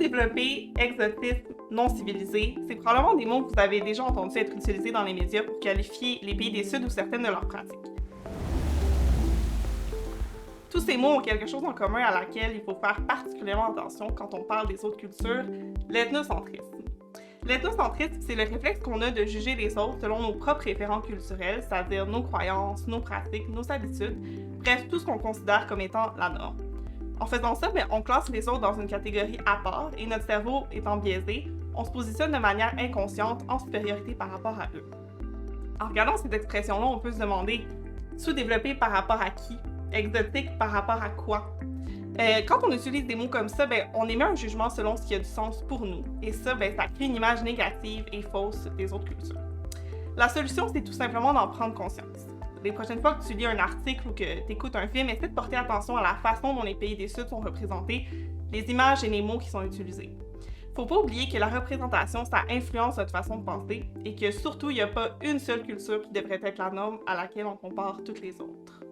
Sous-développé, exotisme, non civilisé, c'est probablement des mots que vous avez déjà entendus être utilisés dans les médias pour qualifier les pays du Sud ou certaines de leurs pratiques. Tous ces mots ont quelque chose en commun à laquelle il faut faire particulièrement attention quand on parle des autres cultures, l'ethnocentrisme. L'ethnocentrisme, c'est le réflexe qu'on a de juger les autres selon nos propres référents culturels, c'est-à-dire nos croyances, nos pratiques, nos habitudes, bref, tout ce qu'on considère comme étant la norme. En faisant ça, on classe les autres dans une catégorie à part et notre cerveau étant biaisé, on se positionne de manière inconsciente en supériorité par rapport à eux. En regardant cette expression-là, on peut se demander sous-développé par rapport à qui? Exotique par rapport à quoi? Quand on utilise des mots comme ça, on émet un jugement selon ce qui a du sens pour nous. Et ça, ça crée une image négative et fausse des autres cultures. La solution, c'est tout simplement d'en prendre conscience. Les prochaines fois que tu lis un article ou que tu écoutes un film, essaie de porter attention à la façon dont les pays du Sud sont représentés, les images et les mots qui sont utilisés. Faut pas oublier que la représentation, ça influence notre façon de penser et que surtout, il n'y a pas une seule culture qui devrait être la norme à laquelle on compare toutes les autres.